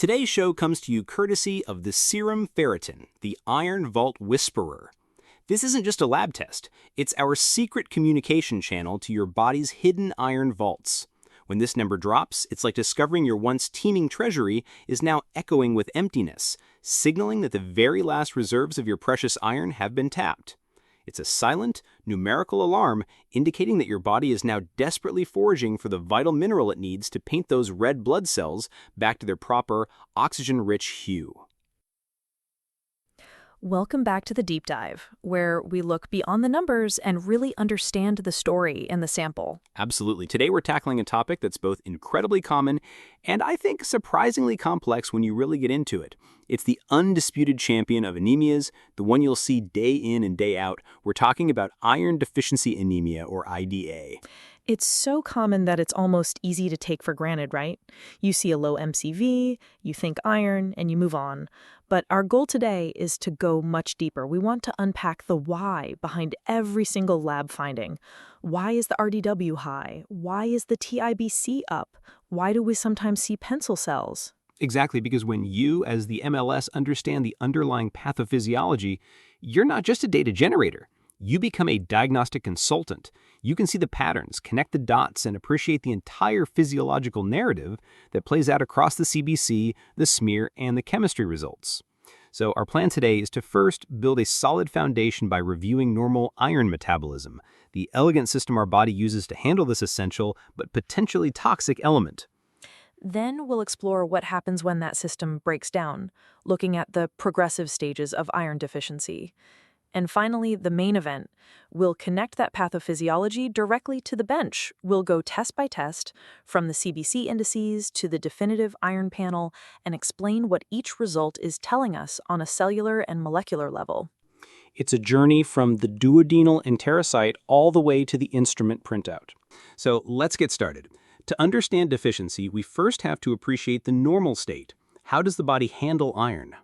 Today's show comes to you courtesy of the serum ferritin, the Iron Vault Whisperer. This isn't just a lab test, it's our secret communication channel to your body's hidden iron vaults. When this number drops, it's like discovering your once teeming treasury is now echoing with emptiness, signaling that the very last reserves of your precious iron have been tapped. It's a silent, numerical alarm indicating that your body is now desperately foraging for the vital mineral it needs to paint those red blood cells back to their proper, oxygen-rich hue. Welcome back to the deep dive, where we look beyond the numbers and really understand the story in the sample. Absolutely. Today we're tackling a topic that's both incredibly common and I think surprisingly complex when you really get into it. It's the undisputed champion of anemias, the one you'll see day in and day out. We're talking about iron deficiency anemia, or IDA. It's so common that it's almost easy to take for granted, right? You see a low MCV, you think iron, and you move on. But our goal today is to go much deeper. We want to unpack the why behind every single lab finding. Why is the RDW high? Why is the TIBC up? Why do we sometimes see pencil cells? Exactly, because when you, as the MLS, understand the underlying pathophysiology, you're not just a data generator. You become a diagnostic consultant. You can see the patterns, connect the dots, and appreciate the entire physiological narrative that plays out across the CBC, the smear, and the chemistry results. So our plan today is to first build a solid foundation by reviewing normal iron metabolism, the elegant system our body uses to handle this essential but potentially toxic element. Then we'll explore what happens when that system breaks down, looking at the progressive stages of iron deficiency. And finally, the main event. We'll connect that pathophysiology directly to the bench. We'll go test by test, from the CBC indices to the definitive iron panel, and explain what each result is telling us on a cellular and molecular level. It's a journey from the duodenal enterocyte all the way to the instrument printout. So let's get started. To understand deficiency, we first have to appreciate the normal state. How does the body handle iron?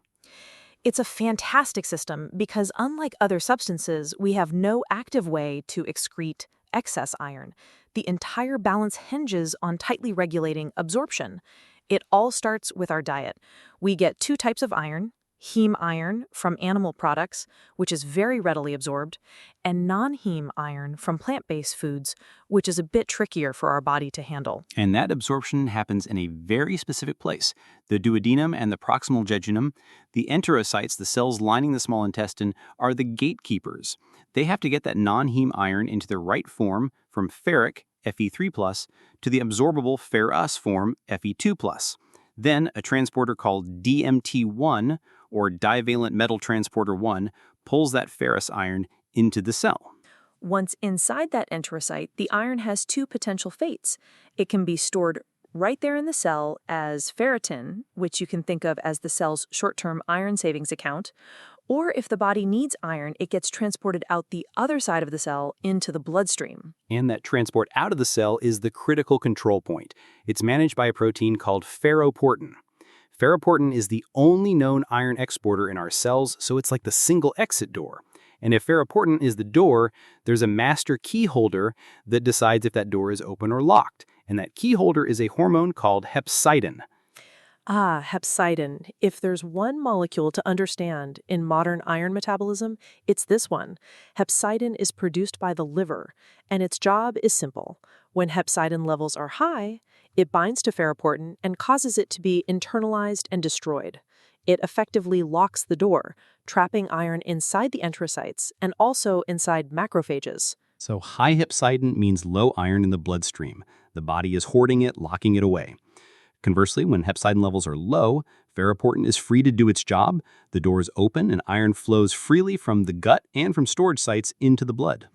It's a fantastic system because, unlike other substances, we have no active way to excrete excess iron. The entire balance hinges on tightly regulating absorption. It all starts with our diet. We get two types of iron: heme iron from animal products, which is very readily absorbed, and non-heme iron from plant-based foods, which is a bit trickier for our body to handle. And that absorption happens in a very specific place: the duodenum and the proximal jejunum. The enterocytes, the cells lining the small intestine, are the gatekeepers. They have to get that non-heme iron into the right form from ferric, Fe3+, to the absorbable ferrous form, Fe2+. Then a transporter called DMT1, or divalent metal transporter 1, pulls that ferrous iron into the cell. Once inside that enterocyte, the iron has two potential fates. It can be stored right there in the cell as ferritin, which you can think of as the cell's short-term iron savings account, or if the body needs iron, it gets transported out the other side of the cell into the bloodstream. And that transport out of the cell is the critical control point. It's managed by a protein called ferroportin. Ferroportin is the only known iron exporter in our cells, so it's like the single exit door. And if ferroportin is the door, there's a master key holder that decides if that door is open or locked. And that key holder is a hormone called hepcidin. Hepcidin. If there's one molecule to understand in modern iron metabolism, it's this one. Hepcidin is produced by the liver, and its job is simple. When hepcidin levels are high, it binds to ferroportin and causes it to be internalized and destroyed. It effectively locks the door, trapping iron inside the enterocytes and also inside macrophages. So high hepcidin means low iron in the bloodstream. The body is hoarding it, locking it away. Conversely, when hepcidin levels are low, ferroportin is free to do its job, the door is open, and iron flows freely from the gut and from storage sites into the blood.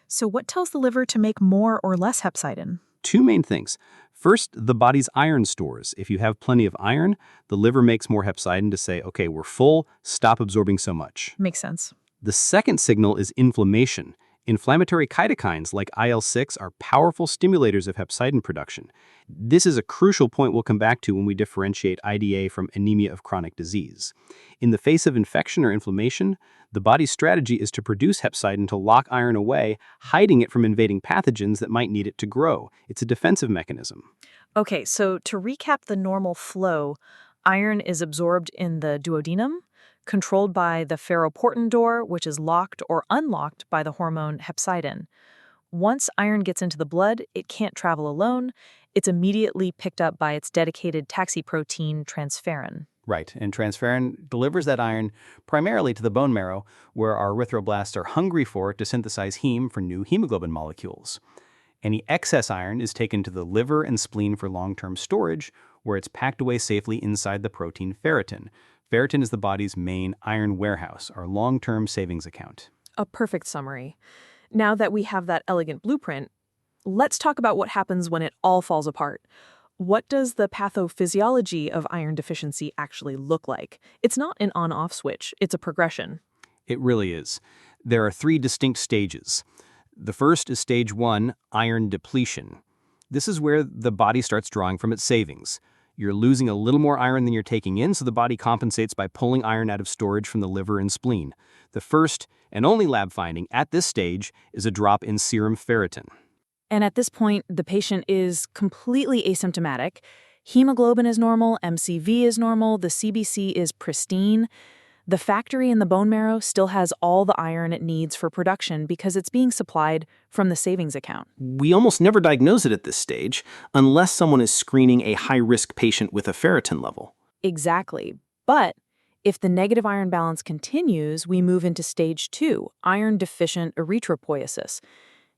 So what tells the liver to make more or less hepcidin? Two main things. First, the body's iron stores. If you have plenty of iron, the liver makes more hepcidin to say, okay, we're full, stop absorbing so much. Makes sense. The second signal is inflammation. Inflammatory cytokines like IL-6 are powerful stimulators of hepcidin production. This is a crucial point we'll come back to when we differentiate IDA from anemia of chronic disease. In the face of infection or inflammation, the body's strategy is to produce hepcidin to lock iron away, hiding it from invading pathogens that might need it to grow. It's a defensive mechanism. Okay, so to recap the normal flow, Iron is absorbed in the duodenum, controlled by the ferroportin door, which is locked or unlocked by the hormone hepcidin. Once iron gets into the blood, it can't travel alone. It's immediately picked up by its dedicated taxi protein transferrin. Right, and transferrin delivers that iron primarily to the bone marrow, where our erythroblasts are hungry for it to synthesize heme for new hemoglobin molecules. Any excess iron is taken to the liver and spleen for long-term storage, where it's packed away safely inside the protein ferritin. Ferritin is the body's main iron warehouse, our long-term savings account. A perfect summary. Now that we have that elegant blueprint, let's talk about what happens when it all falls apart. What does the pathophysiology of iron deficiency actually look like? It's not an on-off switch, it's a progression. It really is. There are 3 distinct stages. The first is stage 1, iron depletion. This is where the body starts drawing from its savings. You're losing a little more iron than you're taking in, so the body compensates by pulling iron out of storage from the liver and spleen. The first and only lab finding at this stage is a drop in serum ferritin. And at this point, the patient is completely asymptomatic. Hemoglobin is normal, MCV is normal, the CBC is pristine. The factory in the bone marrow still has all the iron it needs for production because it's being supplied from the savings account. We almost never diagnose it at this stage unless someone is screening a high-risk patient with a ferritin level. Exactly. But if the negative iron balance continues, we move into stage 2, iron-deficient erythropoiesis.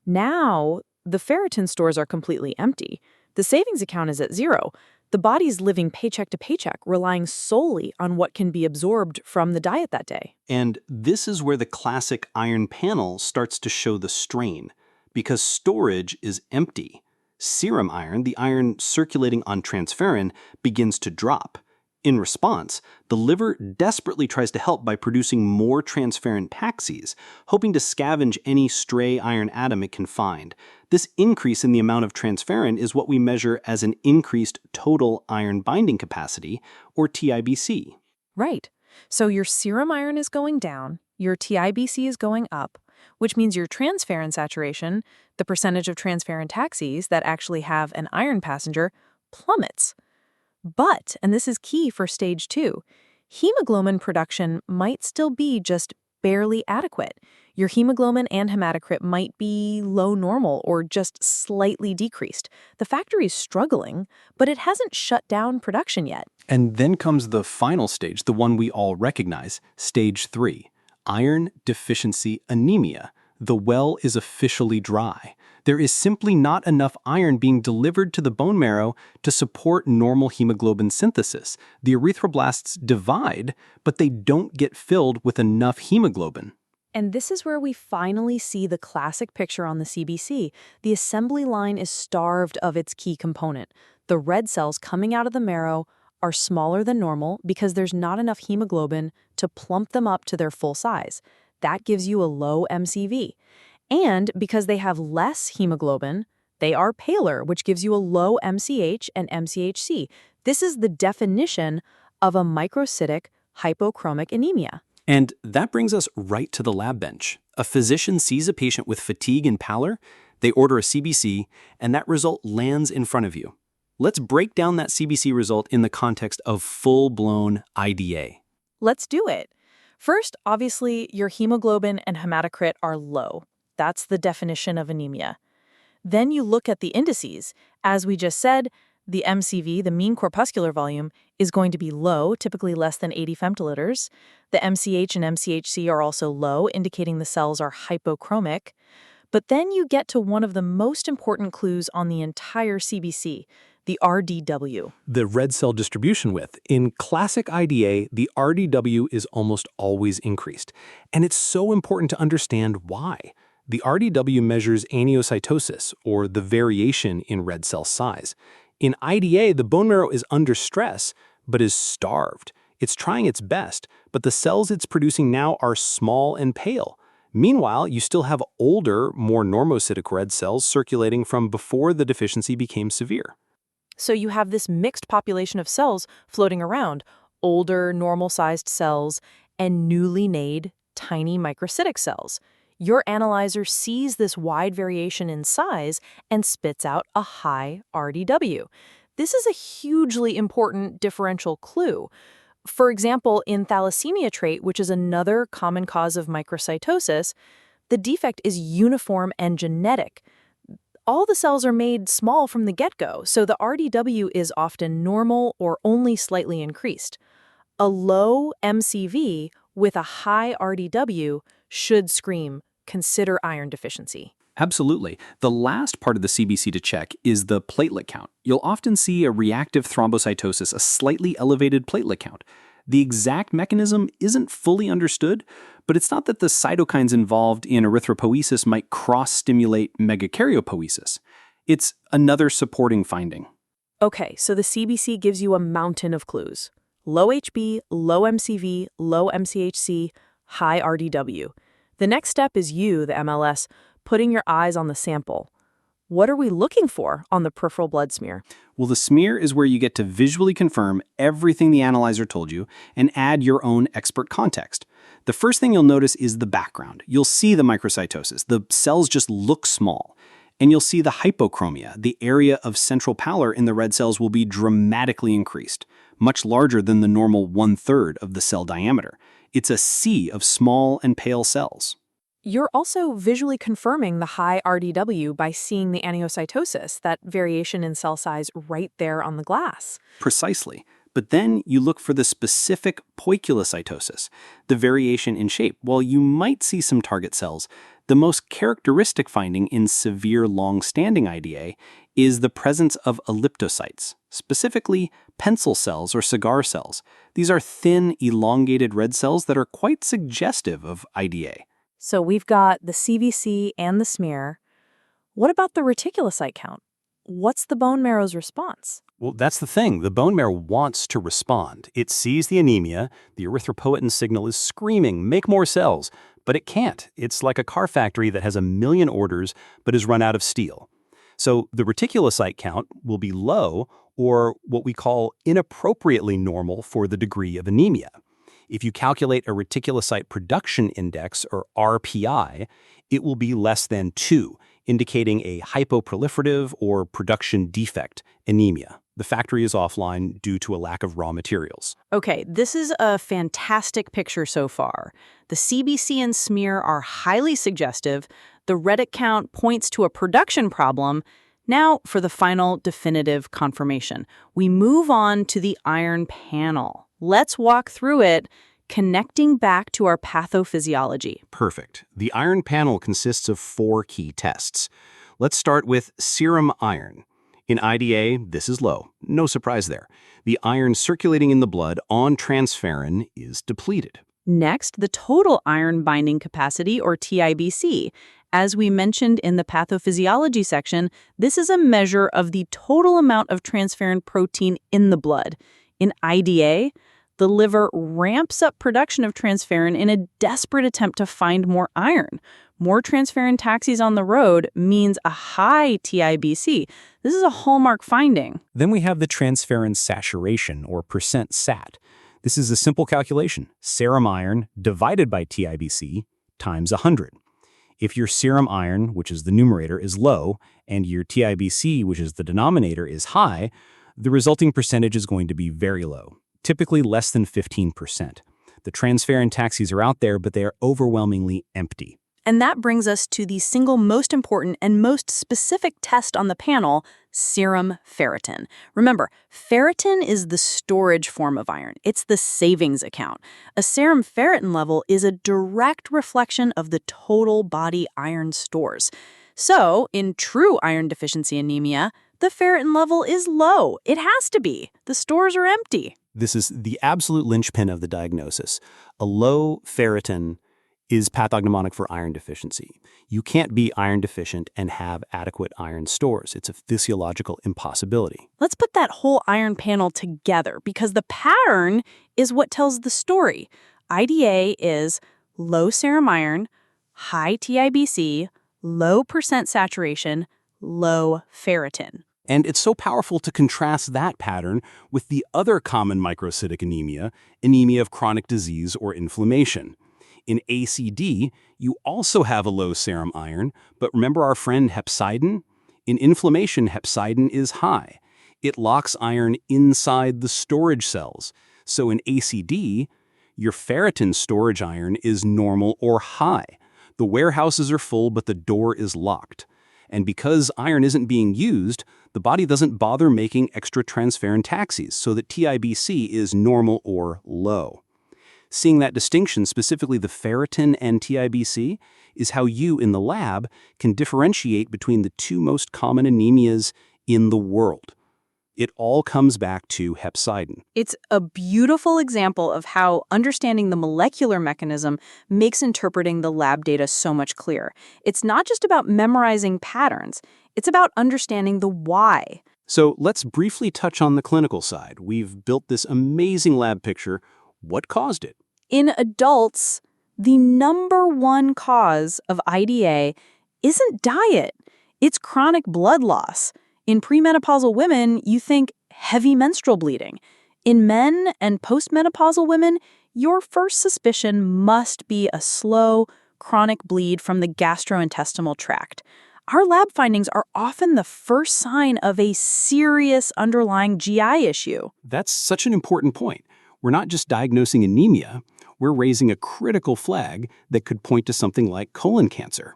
Now, the ferritin stores are completely empty. The savings account is at 0. The body's living paycheck to paycheck, relying solely on what can be absorbed from the diet that day. And this is where the classic iron panel starts to show the strain, because storage is empty. Serum iron, the iron circulating on transferrin, begins to drop. In response, the liver desperately tries to help by producing more transferrin taxis, hoping to scavenge any stray iron atom it can find. This increase in the amount of transferrin is what we measure as an increased total iron binding capacity, or TIBC. Right. So your serum iron is going down, your TIBC is going up, which means your transferrin saturation, the percentage of transferrin taxis that actually have an iron passenger, plummets. But, and this is key for stage 2, hemoglobin production might still be just barely adequate. Your hemoglobin and hematocrit might be low normal or just slightly decreased. The factory is struggling, but it hasn't shut down production yet. And then comes the final stage, the one we all recognize, stage 3, iron deficiency anemia. The well is officially dry. There is simply not enough iron being delivered to the bone marrow to support normal hemoglobin synthesis. The erythroblasts divide, but they don't get filled with enough hemoglobin. And this is where we finally see the classic picture on the CBC. The assembly line is starved of its key component. The red cells coming out of the marrow are smaller than normal because there's not enough hemoglobin to plump them up to their full size. That gives you a low MCV. And because they have less hemoglobin, they are paler, which gives you a low MCH and MCHC. This is the definition of a microcytic hypochromic anemia. And that brings us right to the lab bench. A physician sees a patient with fatigue and pallor, they order a CBC, and that result lands in front of you. Let's break down that CBC result in the context of full-blown IDA. Let's do it. First, obviously, your hemoglobin and hematocrit are low. That's the definition of anemia. Then you look at the indices. As we just said, the MCV, the mean corpuscular volume, is going to be low, typically less than 80 femtoliters. The MCH and MCHC are also low, indicating the cells are hypochromic. But then you get to one of the most important clues on the entire CBC, the RDW. The red cell distribution width. In classic IDA, the RDW is almost always increased. And it's so important to understand why. The RDW measures aniocytosis, or the variation in red cell size. In IDA, the bone marrow is under stress, but is starved. It's trying its best, but the cells it's producing now are small and pale. Meanwhile, you still have older, more normocytic red cells circulating from before the deficiency became severe. So you have this mixed population of cells floating around, older, normal-sized cells, and newly made, tiny microcytic cells. Your analyzer sees this wide variation in size and spits out a high RDW. This is a hugely important differential clue. For example, in thalassemia trait, which is another common cause of microcytosis, the defect is uniform and genetic. All the cells are made small from the get-go, so the RDW is often normal or only slightly increased. A low MCV with a high RDW should scream, consider iron deficiency. Absolutely. The last part of the CBC to check is the platelet count. You'll often see a reactive thrombocytosis, a slightly elevated platelet count. The exact mechanism isn't fully understood, but it's not that the cytokines involved in erythropoiesis might cross-stimulate megakaryopoiesis. It's another supporting finding. Okay, so the CBC gives you a mountain of clues. Low HB, low MCV, low MCHC, high RDW. The next step is you, the MLS, putting your eyes on the sample. What are we looking for on the peripheral blood smear? Well, the smear is where you get to visually confirm everything the analyzer told you and add your own expert context. The first thing you'll notice is the background. You'll see the microcytosis. The cells just look small. And you'll see the hypochromia. The area of central pallor in the red cells will be dramatically increased, much larger than the normal 1/3 of the cell diameter. It's a sea of small and pale cells. You're also visually confirming the high RDW by seeing the aniocytosis, that variation in cell size right there on the glass. Precisely. But then you look for the specific poikilocytosis, the variation in shape. While you might see some target cells, the most characteristic finding in severe long-standing IDA is the presence of elliptocytes, specifically pencil cells or cigar cells. These are thin, elongated red cells that are quite suggestive of IDA. So we've got the CBC and the smear. What about the reticulocyte count? What's the bone marrow's response? Well, that's the thing. The bone marrow wants to respond. It sees the anemia. The erythropoietin signal is screaming, make more cells. But it can't. It's like a car factory that has 1 million orders but has run out of steel. So the reticulocyte count will be low, or what we call inappropriately normal for the degree of anemia. If you calculate a reticulocyte production index, or RPI, it will be less than 2, indicating a hypoproliferative or production defect anemia. The factory is offline due to a lack of raw materials. Okay, this is a fantastic picture so far. The CBC and smear are highly suggestive. The Reddit count points to a production problem. Now for the final definitive confirmation. We move on to the iron panel. Let's walk through it, connecting back to our pathophysiology. Perfect. The iron panel consists of 4 key tests. Let's start with serum iron. In IDA, this is low. No surprise there. The iron circulating in the blood on transferrin is depleted. Next, the total iron binding capacity, or TIBC. As we mentioned in the pathophysiology section, this is a measure of the total amount of transferrin protein in the blood. In IDA, the liver ramps up production of transferrin in a desperate attempt to find more iron. More transferrin taxis on the road means a high TIBC. This is a hallmark finding. Then we have the transferrin saturation, or percent sat. This is a simple calculation. Serum iron divided by TIBC times 100. If your serum iron, which is the numerator, is low, and your TIBC, which is the denominator, is high, the resulting percentage is going to be very low, typically less than 15%. The transferrin taxis are out there, but they are overwhelmingly empty. And that brings us to the single most important and most specific test on the panel, serum ferritin. Remember, ferritin is the storage form of iron. It's the savings account. A serum ferritin level is a direct reflection of the total body iron stores. So, in true iron deficiency anemia, the ferritin level is low. It has to be. The stores are empty. This is the absolute linchpin of the diagnosis. A low ferritin is pathognomonic for iron deficiency. You can't be iron deficient and have adequate iron stores. It's a physiological impossibility. Let's put that whole iron panel together because the pattern is what tells the story. IDA is low serum iron, high TIBC, low percent saturation, low ferritin. And it's so powerful to contrast that pattern with the other common microcytic anemia, anemia of chronic disease or inflammation. In ACD, you also have a low serum iron, but remember our friend hepcidin? In inflammation, hepcidin is high. It locks iron inside the storage cells. So in ACD, your ferritin storage iron is normal or high. The warehouses are full, but the door is locked. And because iron isn't being used, the body doesn't bother making extra transferrin taxis, so that TIBC is normal or low. Seeing that distinction, specifically the ferritin and TIBC, is how you in the lab can differentiate between the two most common anemias in the world. It all comes back to hepcidin. It's a beautiful example of how understanding the molecular mechanism makes interpreting the lab data so much clearer. It's not just about memorizing patterns, it's about understanding the why. So let's briefly touch on the clinical side. We've built this amazing lab picture. What caused it? In adults, the number one cause of IDA isn't diet, it's chronic blood loss. In premenopausal women, you think heavy menstrual bleeding. In men and postmenopausal women, your first suspicion must be a slow, chronic bleed from the gastrointestinal tract. Our lab findings are often the first sign of a serious underlying GI issue. That's such an important point. We're not just diagnosing anemia, we're raising a critical flag that could point to something like colon cancer.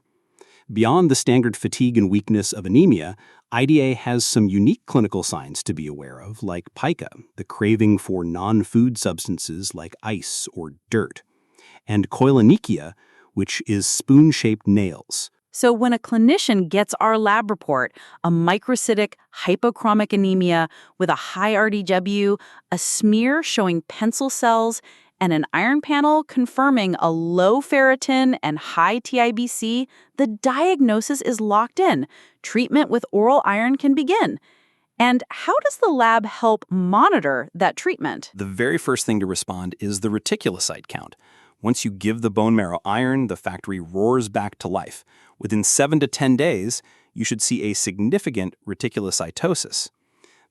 Beyond the standard fatigue and weakness of anemia, IDA has some unique clinical signs to be aware of, like pica, the craving for non-food substances like ice or dirt, and koilonychia, which is spoon-shaped nails. So when a clinician gets our lab report, a microcytic hypochromic anemia with a high RDW, a smear showing pencil cells, and an iron panel confirming a low ferritin and high TIBC, the diagnosis is locked in. Treatment with oral iron can begin. And how does the lab help monitor that treatment? The very first thing to respond is the reticulocyte count. Once you give the bone marrow iron, the factory roars back to life. Within 7 to 10 days, you should see a significant reticulocytosis.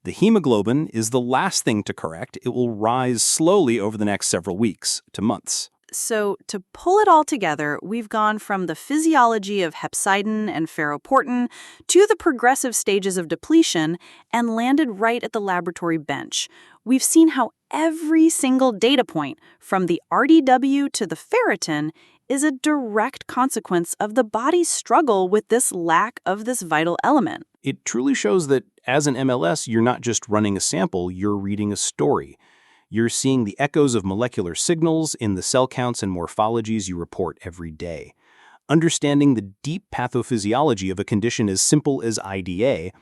The hemoglobin is the last thing to correct. It will rise slowly over the next several weeks to months. So to pull it all together, we've gone from the physiology of hepcidin and ferroportin to the progressive stages of depletion and landed right at the laboratory bench. We've seen how every single data point, from the RDW to the ferritin, is a direct consequence of the body's struggle with this lack of this vital element. It truly shows that as an MLS, you're not just running a sample, you're reading a story. You're seeing the echoes of molecular signals in the cell counts and morphologies you report every day. Understanding the deep pathophysiology of a condition as simple as IDA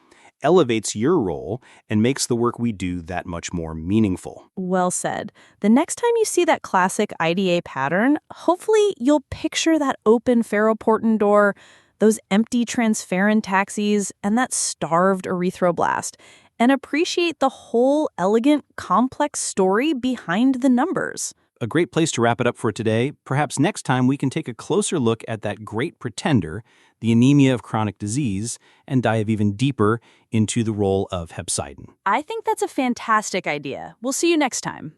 elevates your role and makes the work we do that much more meaningful. Well said. The next time you see that classic IDA pattern, hopefully you'll picture that open ferroportin door, those empty transferrin taxis, and that starved erythroblast, and appreciate the whole elegant, complex story behind the numbers. A great place to wrap it up for today. Perhaps next time we can take a closer look at that great pretender, the anemia of chronic disease, and dive even deeper into the role of hepcidin. I think that's a fantastic idea. We'll see you next time.